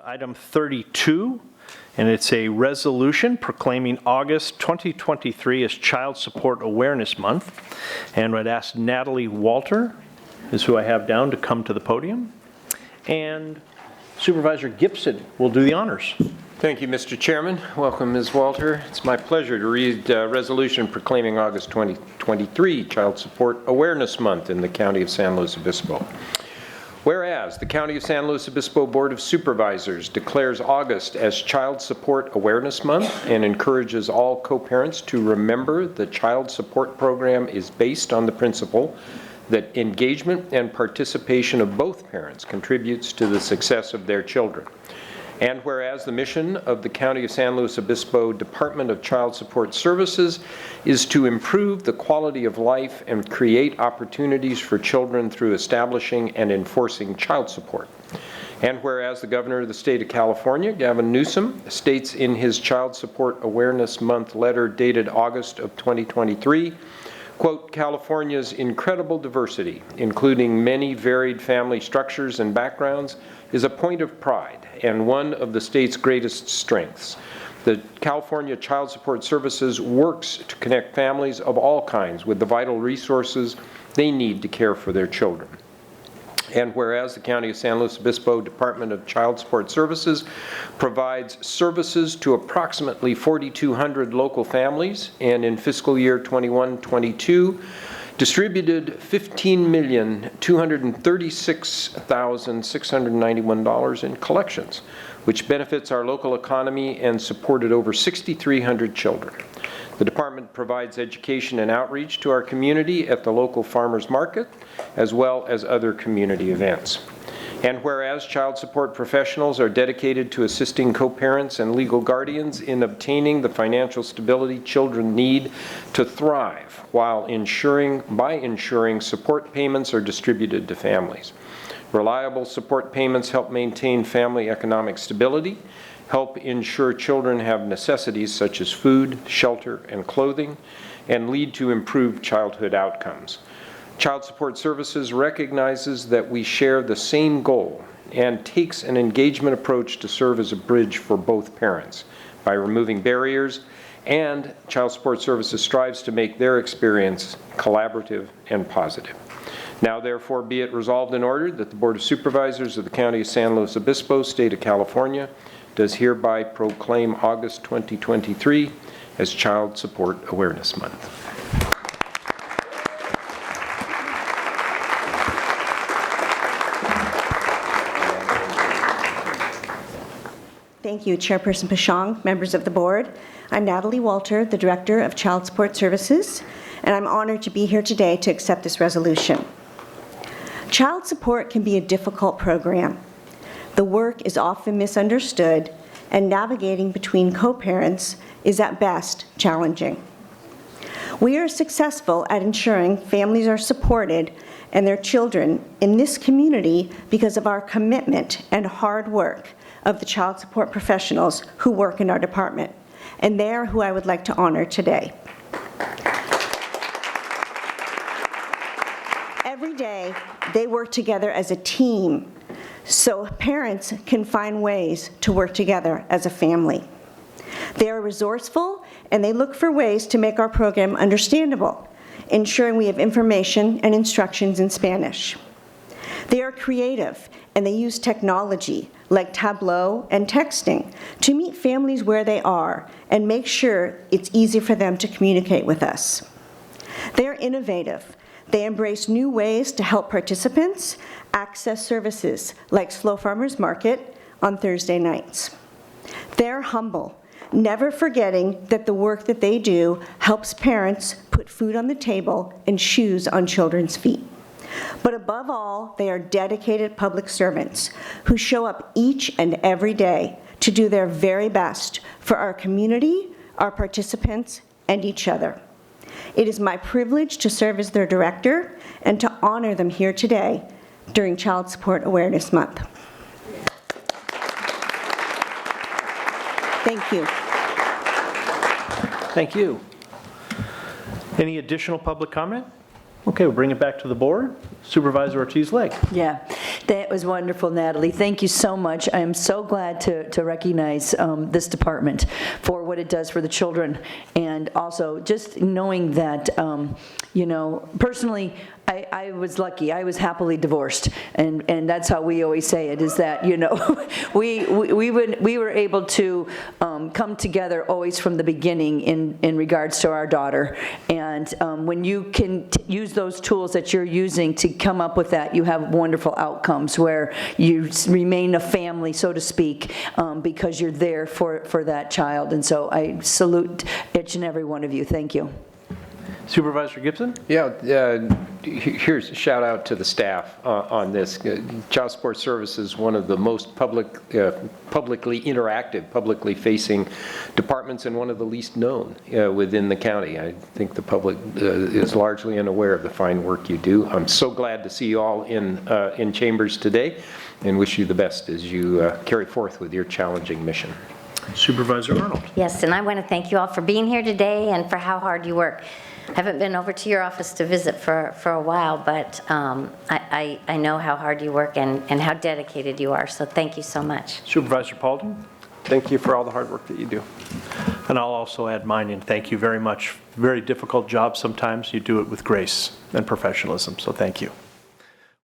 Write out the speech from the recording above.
Item 32, and it's a resolution proclaiming August 2023 as Child Support Awareness Month. And I'd ask Natalie Walter, is who I have down, to come to the podium. And Supervisor Gibson will do the honors. Thank you, Mr. Chairman. Welcome, Ms. Walter. It's my pleasure to read a resolution proclaiming August 2023 Child Support Awareness Month in the County of San Luis Obispo. Whereas the County of San Luis Obispo Board of Supervisors declares August as Child Support Awareness Month and encourages all co-parents to remember the child support program is based on the principle that engagement and participation of both parents contributes to the success of their children. And whereas the mission of the County of San Luis Obispo Department of Child Support Services is to improve the quality of life and create opportunities for children through establishing and enforcing child support. And whereas the Governor of the State of California, Gavin Newsom, states in his Child Support Awareness Month letter dated August of 2023, quote, California's incredible diversity, including many varied family structures and backgrounds, is a point of pride and one of the state's greatest strengths. The California Child Support Services works to connect families of all kinds with the vital resources they need to care for their children. And whereas the County of San Luis Obispo Department of Child Support Services provides services to approximately 4,200 local families, and in fiscal year 21-22, distributed $15,236,691 in collections, which benefits our local economy and supported over 6,300 children. The department provides education and outreach to our community at the local farmers market, as well as other community events. And whereas child support professionals are dedicated to assisting co-parents and legal guardians in obtaining the financial stability children need to thrive, while by ensuring support payments are distributed to families. Reliable support payments help maintain family economic stability, help ensure children have necessities such as food, shelter, and clothing, and lead to improved childhood outcomes. Child Support Services recognizes that we share the same goal and takes an engagement approach to serve as a bridge for both parents by removing barriers, and Child Support Services strives to make their experience collaborative and positive. Now therefore be it resolved and ordered that the Board of Supervisors of the County of San Luis Obispo, State of California, does hereby proclaim August 2023 as Child Support Awareness Month. Thank you, Chairperson Pashong, members of the board. I'm Natalie Walter, the Director of Child Support Services, and I'm honored to be here today to accept this resolution. Child support can be a difficult program. The work is often misunderstood, and navigating between co-parents is at best challenging. We are successful at ensuring families are supported and their children in this community because of our commitment and hard work of the child support professionals who work in our department, and they are who I would like to honor today. Every day, they work together as a team so parents can find ways to work together as a family. They are resourceful, and they look for ways to make our program understandable, ensuring we have information and instructions in Spanish. They are creative, and they use technology like Tableau and texting to meet families where they are and make sure it's easy for them to communicate with us. They are innovative. They embrace new ways to help participants access services like Slow Farmers Market on Thursday nights. They're humble, never forgetting that the work that they do helps parents put food on the table and shoes on children's feet. But above all, they are dedicated public servants who show up each and every day to do their very best for our community, our participants, and each other. It is my privilege to serve as their director and to honor them here today during Child Support Awareness Month. Thank you. Thank you. Any additional public comment? Okay, we'll bring it back to the board. Supervisor Ortiz-Legg. Yeah. That was wonderful, Natalie. Thank you so much. I am so glad to recognize this department for what it does for the children, and also just knowing that, you know, personally, I was lucky. I was happily divorced, and that's how we always say it, is that, you know, we were able to come together always from the beginning in regards to our daughter. And when you can use those tools that you're using to come up with that, you have wonderful outcomes where you remain a family, so to speak, because you're there for that child. And so I salute each and every one of you. Thank you. Supervisor Gibson? Yeah, here's a shout out to the staff on this. Child Support Services is one of the most publicly interactive, publicly facing departments, and one of the least known within the county. I think the public is largely unaware of the fine work you do. I'm so glad to see you all in chambers today, and wish you the best as you carry forth with your challenging mission. Supervisor Arnold? Yes, and I want to thank you all for being here today and for how hard you work. I haven't been over to your office to visit for a while, but I know how hard you work and how dedicated you are, so thank you so much. Supervisor Paulding? Thank you for all the hard work that you do. And I'll also add mine in. Thank you very much. Very difficult job sometimes. You do it with grace and professionalism, so thank you.